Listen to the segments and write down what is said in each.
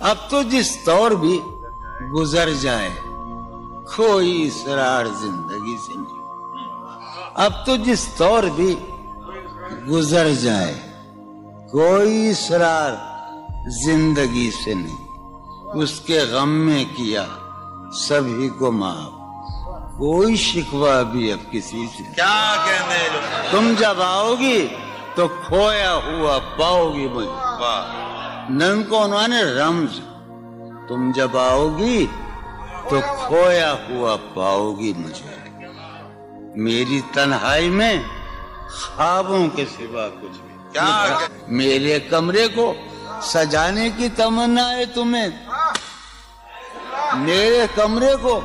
اب تو جس طور بھی گزر جائے کوئی اسرار زندگی سے نہیں. اب تو جس طور بھی گزر جائے کوئی اسرار زندگی سے نہیں. اس کے غم میں کیا سبھی کو معاف, کوئی شکوہ بھی اب کسی سے. کیا کہنے تم جب آؤ گی تو کھویا ہوا پاؤ گی مجھے. نن کو انہوں نے رمز, تم جب آؤ گی تو کھویا ہوا پاؤ گی مجھے. میری تنہائی میں خوابوں کے سوا کچھ بھی. کیا میرے کمرے کو سجانے کی تمنا ہے تمہیں, میرے کمرے کو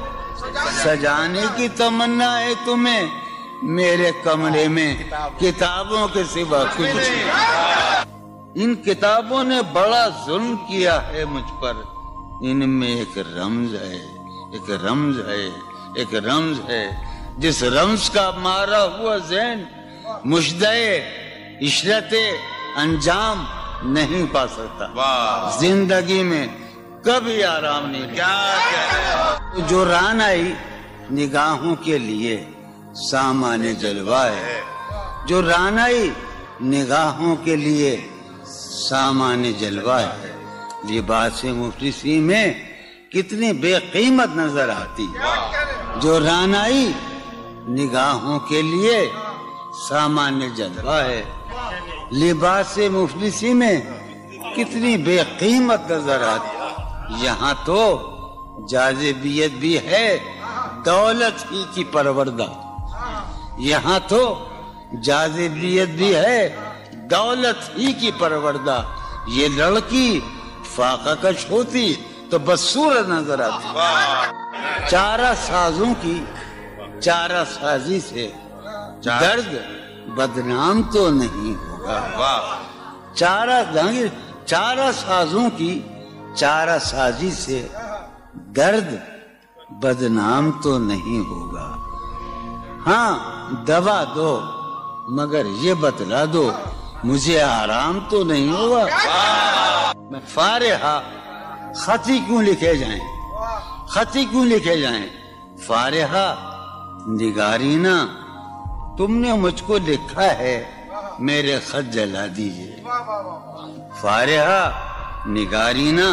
سجانے کی تمنا ہے تمہیں. میرے کمرے میں کتابوں کے سوا کچھ نہیں. ان کتابوں نے بڑا ظلم کیا ہے مجھ پر. ان میں ایک رمز ہے, ایک رمز ہے, ایک رمز ہے. جس رمز کا مارا ہوا ذہن مشدے عشرت انجام نہیں پا سکتا. زندگی میں کبھی آرام نہیں. کیا جو ران آئی نگاہوں کے لیے سامان جلوہ ہے. جو ران آئی نگاہوں کے لیے سامان جلوہ ہے. لباس مفلسی میں کتنی بے قیمت نظر آتی. جو ران آئی نگاہوں کے لیے سامان جلوہ ہے. لباس مفلسی میں کتنی بے قیمت نظر آتی. یہاں تو جاذبیت بھی ہے دولت ہی کی پروردہ. یہاں تو جاذبیت بھی ہے دولت ہی کی پروردہ. یہ لڑکی فاقہ کش ہوتی تو بدصورت نظر آتی. چارہ سازوں کی چارہ سازی سے درد بدنام تو نہیں ہوگا. چارہ سازوں کی چارہ سازی سے درد بدنام تو نہیں ہوگا. ہاں دوا دو مگر یہ بتلا دو مجھے آرام تو نہیں ہوگا. فارحہ خطی کیوں لکھے جائیں, خطی کیوں لکھے جائیں. فارحہ نگارینا تم نے مجھ کو لکھا ہے میرے خط جلا دیجئے. فارحہ نگارینا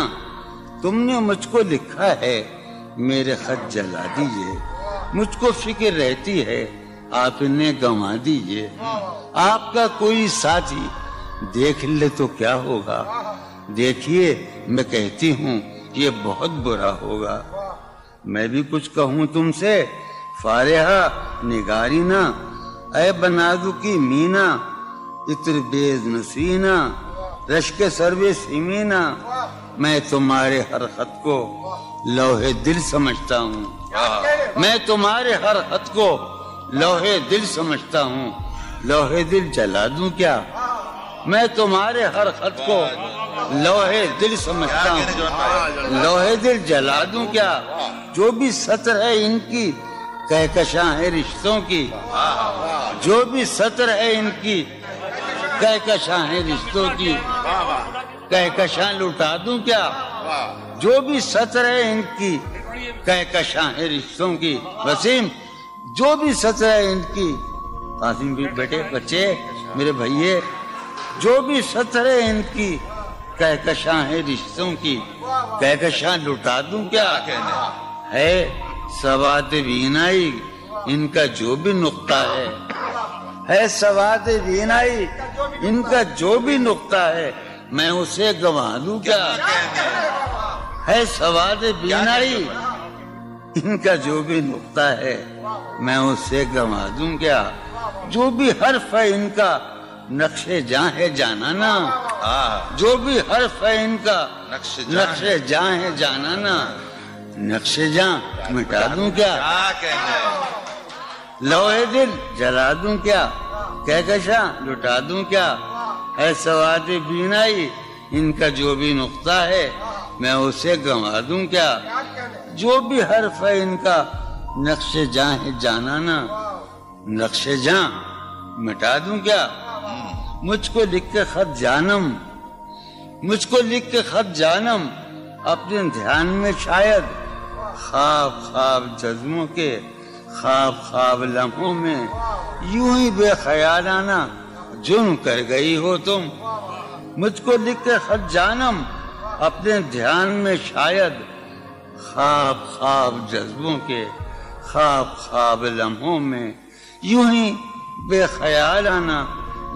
تم نے مجھ کو لکھا ہے میرے خط جلا دیجئے. مجھ کو فکر رہتی ہے آپ نے گنوا دیجئے. آپ کا کوئی ساتھی دیکھ لے تو کیا ہوگا. دیکھیے میں کہتی ہوں یہ بہت برا ہوگا. میں بھی کچھ کہوں تم سے. فارحہ نگارینا اے بنادو کی مینا اتر بیز نسینا رشک سروے سیمینا. میں تمہارے ہر خط کو لوہے دل سمجھتا ہوں. میں تمہارے ہر خط کو لوہے دل سمجھتا ہوں. لوہے دل جلا دوں کیا. میں تمہارے ہر خط کو لوہے دل سمجھتا ہوں. لوہے دل جلا دوں کیا. جو بھی سطر ہے ان کی کہکشاں ہے رشتوں کی. جو بھی سطر ہے ان کی کہکشاں ہے رشتوں کی. کہکشاں لٹا دوں کیا. جو بھی سطر ہے ان کی کہکشاں ہے رشتوں کی. وسیم جو بھی سطر ہے ان کی. قاسم بھی بیٹے بچے میرے بھائیے جو بھی سطر ہے ان کی کہکشاں ہے رشتوں کی. کہکشاں لٹا دوں کیا. ہے سواد بینائی ان کا جو بھی نقطہ ہے سواد بینائی ان کا جو بھی نقطہ ہے میں اسے گنوا دوں کیا. ہے سواد بینائی ان کا جو بھی نقطہ ہے میں اسے گنوا دوں کیا. جو بھی حرف ہے ان کا نقش جاں ہے جانانا. جو بھی حرف ہے ان کا نقش جاں ہے جانانا. نقش جاں مٹا دوں کیا. لوہے دل جلا دوں کیا. کہکشاں لٹا دوں کیا. ہے سواد بینائی ان کا جو بھی نقطہ ہے میں اسے گنوا دوں کیا. جو بھی حرف ہے ان کا نقش جاں ہے جانانا. نقش جاں مٹا دوں کیا. مجھ کو لکھ کے خط جانم مجھ کو لکھ کے خط جانم اپنے دھیان میں شاید خواب خواب جذبوں کے خواب خواب لمحوں میں یوں ہی بے خیالانہ جرم کر گئی ہو تم. مجھ کو لکھ کے خط جانم اپنے دھیان میں شاید خواب خواب جذبوں کے خواب خواب لمحوں میں یوں ہی بے خیالانہ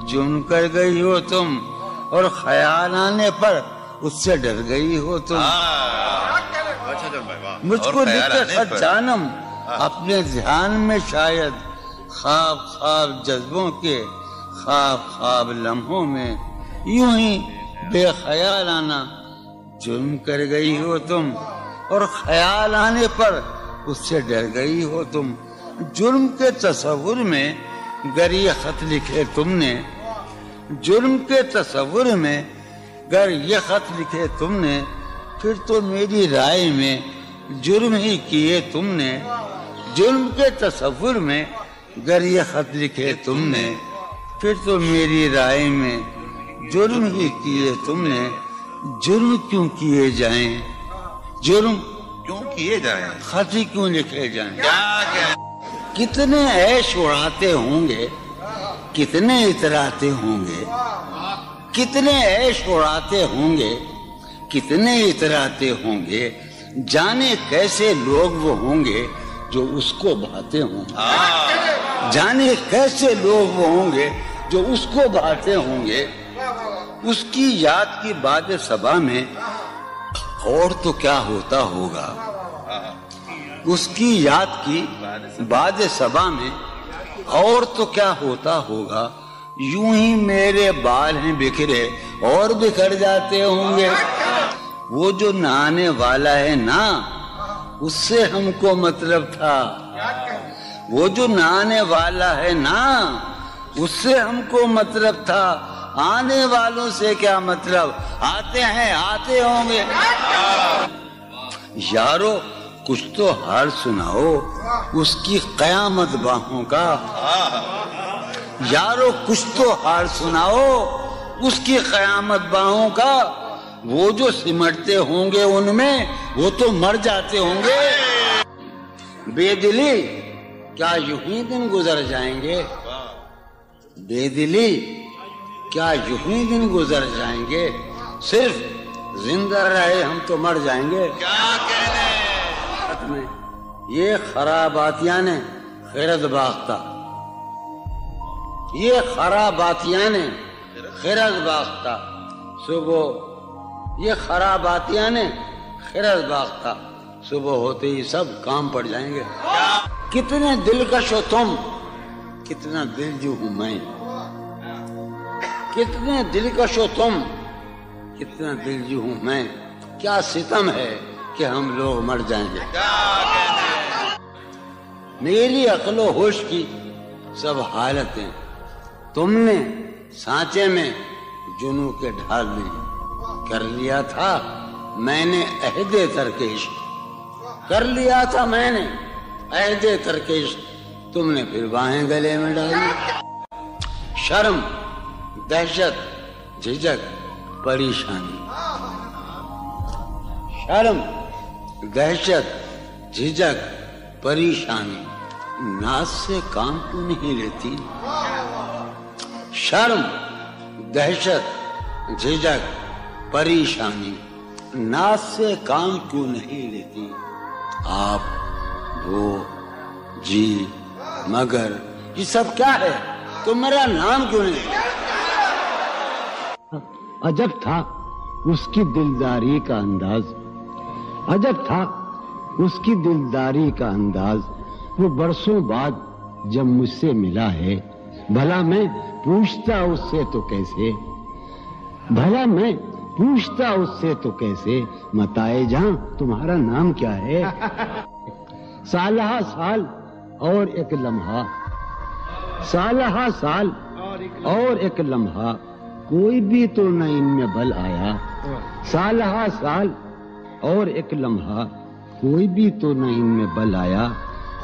جرم کر گئی ہو تم, اور خیال آنے پر اس سے ڈر گئی ہو تم. مجھ کو لکھ کے خط جانم اپنے دھیان میں شاید خواب خواب جذبوں کے خواب خواب لمحوں میں یوں ہی بے خیالانہ جرم کر گئی ہو تم, اور خیال آنے پر اس سے ڈر گئی ہو تم. جرم کے تصور میں گر یہ خط لکھے تم نے, جرم کے تصور میں گر یہ خط لکھے تم نے, پھر تو میری رائے میں جرم ہی کیے تم نے. جرم کے تصور میں گر یہ خط لکھے تم نے, پھر تو میری رائے میں جرم ہی کیے تم نے. جرم کیوں کیے جائیں, جرم کیوں کیے جائیں, خط ہی کیوں لکھے جائیں. کتنے عیش اڑاتے ہوں گے, کتنے اتراتے ہوں گے, کتنے عیش اڑاتے ہوں گے, کتنے اتراتے ہوں گے. جانے کیسے لوگ وہ ہوں گے جو اس کو بھاتے ہوں گے, جانے کیسے لوگ وہ ہوں گے جو اس کو بھاتے ہوں گے. اس کی یاد کی باد صبا میں اور تو کیا ہوتا ہوگا, اس کی یاد کی باد صبا میں اور تو کیا ہوتا ہوگا. یوں ہی میرے بال ہیں بکھرے اور بکھر جاتے ہوں گے. وہ جو نہانے والا ہے نا اس سے ہم کو مطلب تھا, وہ جو نہانے والا ہے نا اس سے ہم کو مطلب تھا. آنے والوں سے کیا مطلب, آتے ہیں آتے ہوں گے. یارو کچھ تو حال سناؤ اس کی قیامت باہوں کا, یارو کچھ تو حال سناؤ اس کی قیامت باہوں کا. وہ جو سمٹتے ہوں گے ان میں وہ تو مر جاتے ہوں گے. بے دلی کیا یوں ہی دن گزر جائیں گے, بے دلی کیا یوں ہی دن گزر جائیں گے. صرف زندہ رہے ہم تو مر جائیں گے. میں یہ خراباتیاں نے خیرت باختہ, یہ خراباتیاں نے خیرت باختہ. صبح یہ خراباتیاں نے خیرت باختہ, صبح ہوتے ہی سب کام پڑ جائیں گے. کتنے دلکش ہو تم, کتنا دل جو ہوں میں, کتنے دلکش ہو تم, کتنا دل جو ہوں میں. کیا ستم ہے کہ ہم لوگ مر جائیں گے. میری عقل و ہوش کی سب حالتیں تم نے سانچے میں جنوں کے ڈھال لی. کر لیا تھا میں نے عہد ترک عشق, کر لیا تھا میں نے عہد ترک عشق, تم نے پھر باہیں گلے میں ڈالی. شرم دہشت جھجک پریشانی, شرم دہشت جھجک پریشانی, ناز سے کام کیوں نہیں لیتی. شرم دہشت جھجک پریشانی, ناز سے کام کیوں نہیں لیتی. آپ وہ جی مگر یہ سب کیا ہے, تو میرا نام کیوں نہیں. عجب تھا اس کی دلداری کا انداز, عجب تھا اس کی دلداری کا انداز. وہ برسوں بعد جب مجھ سے ملا ہے, بھلا میں پوچھتا اس سے تو کیسے, بھلا میں پوچھتا اس سے تو کیسے. متائے جہاں تمہارا نام کیا ہے. سالہ سال اور ایک لمحہ, سالہ سال اور ایک لمحہ, کوئی بھی تو نہ ان میں بل آیا. سالہ سال اور ایک لمحہ, کوئی بھی تو نہ ان میں بل آیا.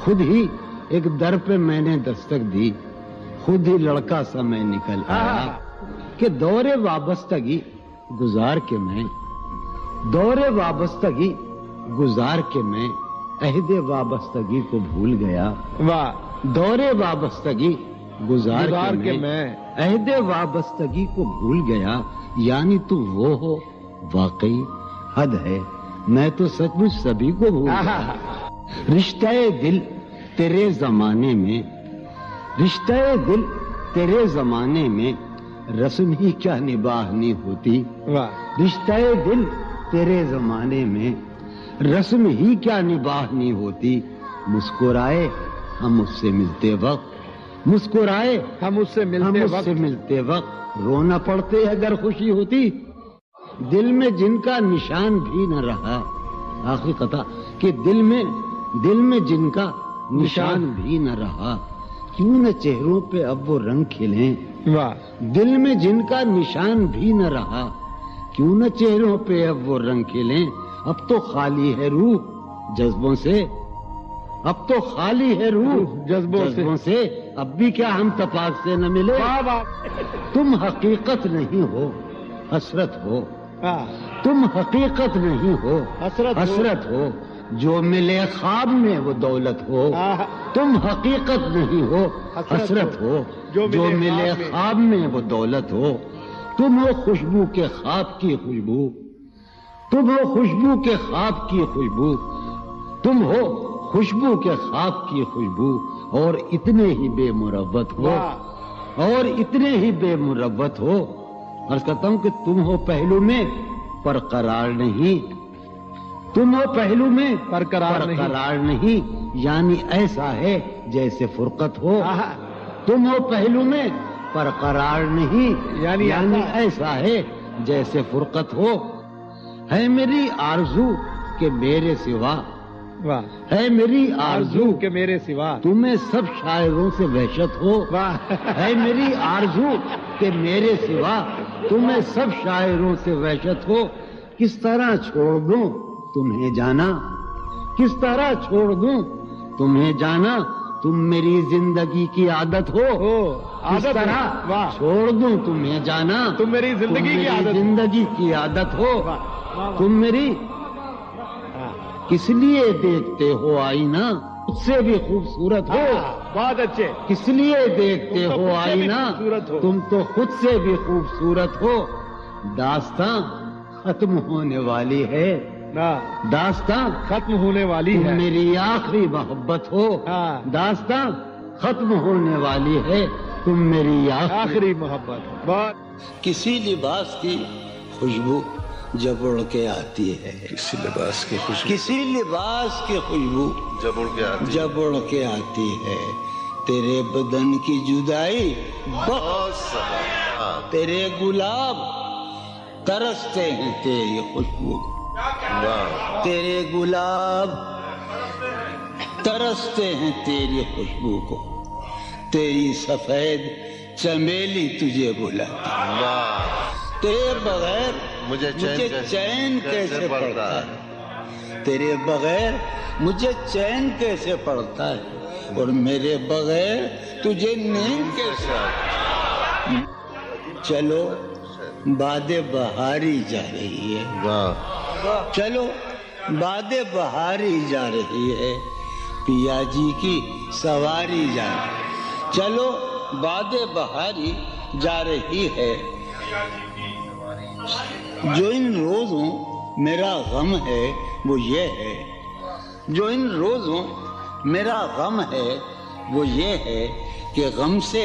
خود ہی ایک در پہ میں نے دستک دی, خود ہی لڑکا سا میں نکل آیا. کہ دور وابستگی گزار کے میں دور وابستگی گزار کے میں عہد وابستگی کو بھول گیا. واہ. دور وابستگی گزار کے میں عہد وابستگی کو بھول گیا. یعنی تو وہ ہو واقعی حد ہے، میں تو سچ مچ سبھی کو بھول گیا. رشتہ دل تیرے زمانے میں، رشتہ دل تیرے زمانے میں رسم ہی کیا نباہنی ہوتی. رشتہ دل تیرے زمانے میں رسم ہی کیا نباہنی ہوتی. مسکرائے ہم اس سے ملتے وقت، مسکرائے ہم اس سے ملتے وقت رونا پڑتے اگر خوشی ہوتی. دل میں جن کا نشان بھی نہ رہا، آخری قطع کہ دل میں جن کا نشان بھی نہ رہا، کیوں نہ چہروں پہ اب وہ رنگ کھلیں. دل میں جن کا نشان بھی نہ رہا، کیوں نہ چہروں پہ اب وہ رنگ کھلیں. اب تو خالی ہے روح جذبوں سے، اب تو خالی ہے روح جذبوں سے. اب بھی کیا ہم تفاق سے نہ ملے. تم حقیقت نہیں ہو حسرت ہو، تم حقیقت نہیں ہو حسرت ہو. جو ملے خواب میں وہ دولت ہو. تم حقیقت نہیں ہو حسرت ہو، جو ملے خواب میں وہ دولت ہو. تم ہو خوشبو کے خواب کی خوشبو، تم ہو خوشبو کے خواب کی خوشبو، تم ہو خوشبو کے خواب کی خوشبو. اور اتنے ہی بے مروت ہو، اور اتنے ہی بے مروت ہو. عرض کرتا ہوں کہ تم ہو پہلو میں پر قرار نہیں، تم ہو پہلو میں پر قرار نہیں. یعنی ایسا ہے جیسے فرقت ہو. تم ہو پہلو میں پر قرار نہیں، یعنی ایسا ہے جیسے فرقت ہو. ہے میری آرزو کہ میرے سوا، ہے میری آرزو کہ میرے سوا تمہیں سب شاعروں سے وحشت ہو. ہے میری آرزو کہ میرے سوا تمہیں سب شاعروں سے وحشت ہو. کس طرح چھوڑ دوں تمہیں جانا، کس طرح چھوڑ دوں تمہیں جانا. تم میری زندگی کی عادت ہو. کس طرح چھوڑ دوں تمہیں جانا، تم میری زندگی کی عادت ہو. تم میری کس لیے دیکھتے ہو آئینہ خود سے بھی خوبصورت ہو. بہت اچھے. کس لیے دیکھتے ہو آئینہ تم تو خود سے بھی خوبصورت ہو. داستاں ختم ہونے والی ہے، داستاں ختم ہونے والی ہے. میری آخری محبت ہو. داستاں ختم ہونے والی ہے، تم میری آخری محبت. بہت. کسی لباس کی خوشبو جب اڑ کے آتی ہے، کسی لباس کی خوشبو، کسی لباس کی خوشبو جب اڑ کے آتی ہے. تیرے بدن کی جدائی بہت سخت، تیرے گلاب ترستے ہیں تیری خوشبو، تیرے گلاب ترستے ہیں تیری خوشبو کو. تیری سفید چمیلی تجھے بلاتی، تیرے بغیر مجھے چین کیسے پڑتا ہے. تیرے بغیر مجھے چین کیسے پڑتا ہے، اور میرے بغیر تجھے نیند کیسے آتی. چلو باد بہاری جا رہی ہے، چلو باد بہاری جا رہی ہے. پیا جی کی سواری جا رہی ہے. چلو باد بہاری جا رہی ہے. جو ان روزوں میرا غم ہے وہ یہ ہے، جو ان روزوں میرا غم ہے وہ یہ ہے کہ غم سے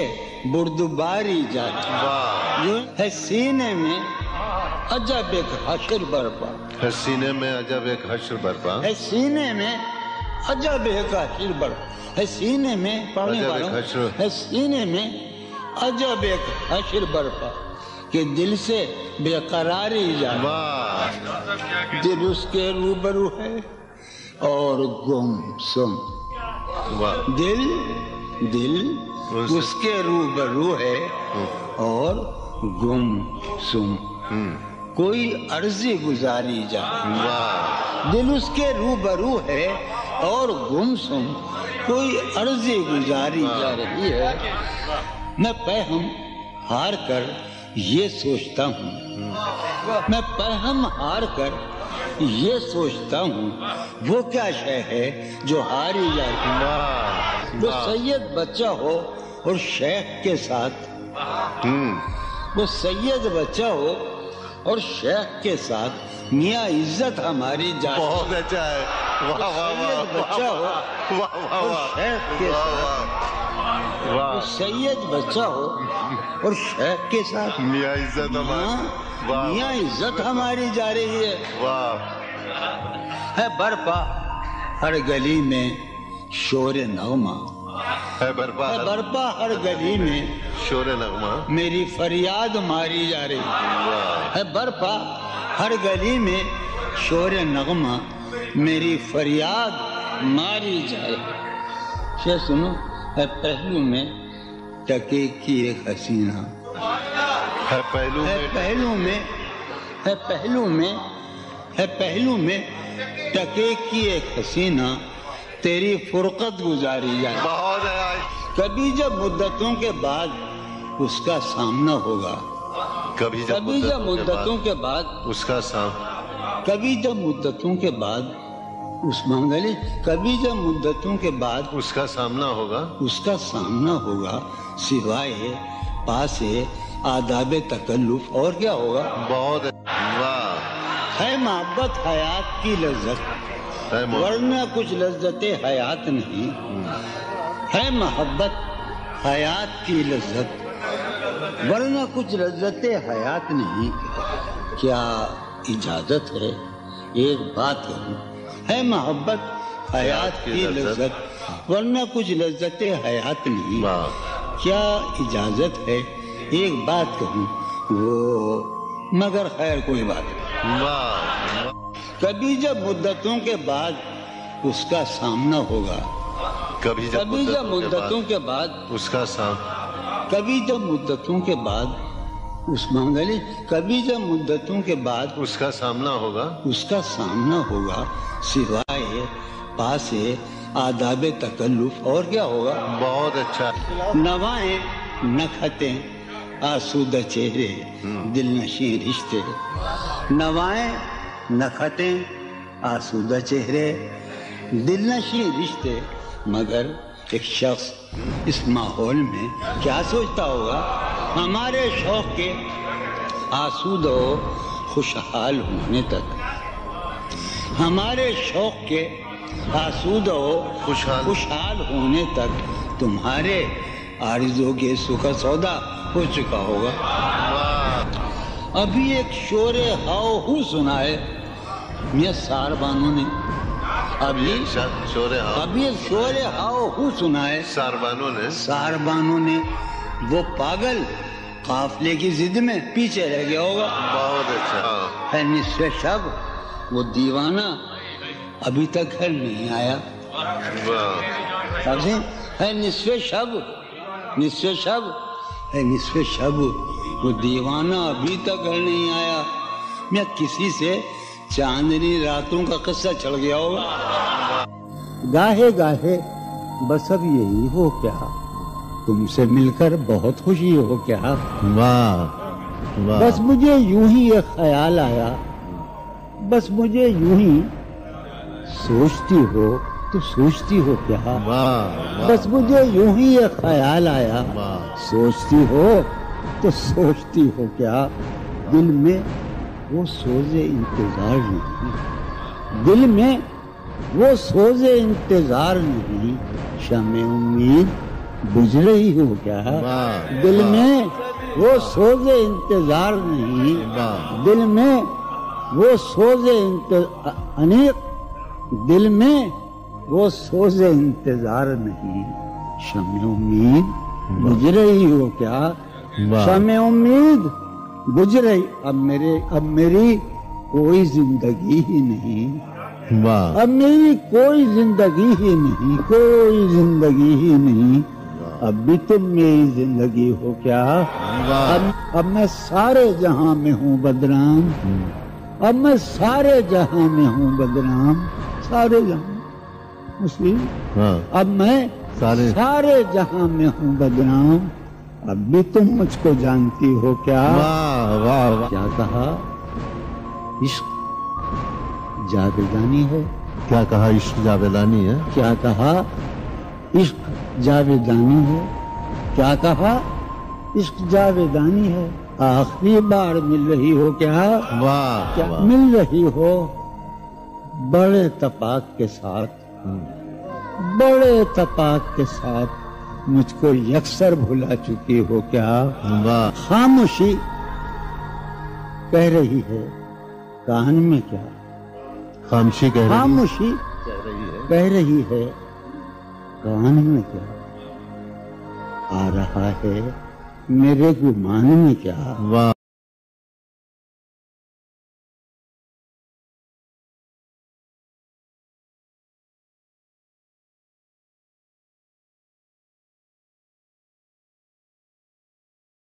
بردباری جاتی ہے. سینے میں عجب ایک حشر برپا، ہے سینے میں عجب ایک حشر برپا، ہے سینے میں عجب ایک حشر برپا، ہے سینے میں پڑھنے والوں ہے سینے میں عجب ایک حشر برپا کہ دل سے بے قراری جاتی. دل اس کے روبرو ہے اور گم سم، دل اس کے روبرو ہے اور گم سم. کوئی عرضی گزاری جائے، دل اس کے روبرو ہے اور گم سم کوئی عرضی گزاری جا رہی ہے. میں پہم ہار کر یہ سوچتا ہوں، میں پہم ہار کر یہ سوچتا ہوں وہ کیا شے ہے جو ہاری جاتی ہے؟ واہ وہ سید بچہ ہو اور شیخ کے ساتھ، وہ سید بچہ ہو اور شیخ کے ساتھ میاں عزت ہماری جاتی ہے۔ بہت اچھا ہے، واہ واہ واہ سید بچہ ہو واہ واہ اور واہ شیخ کے ساتھ، وہ واہ سید بچہ ہو اور شیخ کے ساتھ میاں عزت ہماری، واہ میاں عزت ہماری جا رہی ہے۔ واہ ہے برپا ہر گلی میں شور نغمہ، ہے برپا ہے برپا ہر گلی میں شور نغمہ، میری فریاد ماری جا رہی واہ ہے۔ برپا ہر گلی میں شور نغمہ میری فریاد ماری جائے۔ شے سنو، ہے پہلو میں ٹکے کی ایک حسینہ، ہے پہلو ہے میں پہلو میں، ہے پہلو میں، ہے پہلو میں ٹکے کی ایک حسینہ تیری فرقت گزاری جائے۔ بہت ہے، کبھی جب مدتوں کے بعد اس کا سامنا ہوگا، کبھی جب کبھی جب مدتوں کے بعد، اس کا سام کبھی جب مدتوں کے بعد اس منگلی، کبھی جب مدتوں کے بعد اس کا سامنا ہوگا، اس کا سامنا ہوگا، سوائے پاس آداب تکلف اور کیا ہوگا؟ بہت واہ ہے محبت حیات کی لذت، ہے ورنہ کچھ لذت حیات نہیں۔ ہے محبت حیات کی لذت، ورنہ کچھ لذت حیات نہیں۔ کیا اجازت ہے ایک بات کہوں؟ ہے محبت حیات کی لذت، ورنہ کچھ لذت حیات نہیں۔ واہ کیا اجازت ہے ایک بات کہوں؟ وہ مگر خیر کوئی بات نہیں۔ واہ کبھی جب مدتوں کے بعد اس کا سامنا ہوگا، کبھی کبھی جب مدتوں کے بعد، اس کا سام کبھی جب مدتوں کے بعد اس منگلی، کبھی جب مدتوں کے بعد اس کا سامنا ہوگا، اس کا سامنا ہوگا، سوائے پاس آداب تکلف اور کیا ہوگا؟ بہت اچھا، نوائیں نکھتیں آسودہ چہرے دل نشیں رشتے، نوائیں نکھتیں آسودہ چہرے دل نشیں رشتے، مگر ایک شخص اس ماحول میں کیا سوچتا ہوگا؟ ہمارے شوق کے آسودہ و خوشحال ہونے تک، ہمارے شوق کے آسودہ و خوشحال ہونے تک تمہارے آرزو کے سکھ سودا ہو چکا ہوگا۔ ابھی ایک شور ہاؤ ہو سنا ہے میاں سار بانو نے، ابھی ایک شور ہاؤ ہو سنا ہے سار بانو نے۔ وہ پاگل قافلے کی ضد میں پیچھے رہ گیا ہوگا۔ بہت اچھا، ہے نصف شب وہ دیوانہ ابھی تک گھر نہیں آیا۔ ہے نصف شب، نصف شب، ہے نصف شب وہ دیوانہ ابھی تک گھر نہیں آیا۔ میں کسی سے چاندنی راتوں کا قصہ چڑھ گیا ہوگا۔ گاہے گاہے بس اب یہی ہو کیا، تم سے مل کر بہت خوشی ہو کیا۔ بس مجھے یوں ہی ایک خیال آیا، بس مجھے یوں ہی سوچتی ہو تو سوچتی ہو کیا۔ بس مجھے یوں ہی ایک خیال آیا، سوچتی ہو تو سوچتی ہو کیا۔ دل میں وہ سوز انتظار نہیں، دل میں وہ سوز انتظار نہیں، شمع امید بجھ رہی ہو کیا۔ دل میں وہ سوز انتظار نہیں، دل میں وہ سوز دل میں وہ سوز انتظار نہیں، شمع امید بجھ رہی ہو کیا۔ شمع امید بجھ رہی، اب میری کوئی زندگی ہی نہیں، اب میری کوئی زندگی ہی نہیں، کوئی زندگی ہی نہیں، اب بھی تم میری زندگی ہو کیا۔ اب میں سارے جہاں میں ہوں بدنام، اب میں سارے جہاں میں ہوں بدنام، سارے جہاں مسلم، اب میں سارے جہاں میں ہوں بدنام، اب بھی تم مجھ کو جانتی ہو کیا۔ کیا کہا؟ جاویدانی ہے. کیا کہا عشق جاویدانی ہے؟ کیا کہا عشق جاویدانی ہے. کیا کہا عشق جاویدانی ہے. آخری بار مل رہی ہو کیا؟ واہ کیا واہ. مل رہی ہو بڑے تپاک کے ساتھ. بڑے تپاک کے ساتھ مجھ کو یکسر بھلا چکی ہو کیا؟ واہ. خاموشی کہہ رہی ہے کان میں کیا؟ خاموشی کہہ رہی ہے. خاموشی کہہ رہی ہے کان میں کیا؟ آ رہا ہے میرے گمان میں کیا؟ واہ.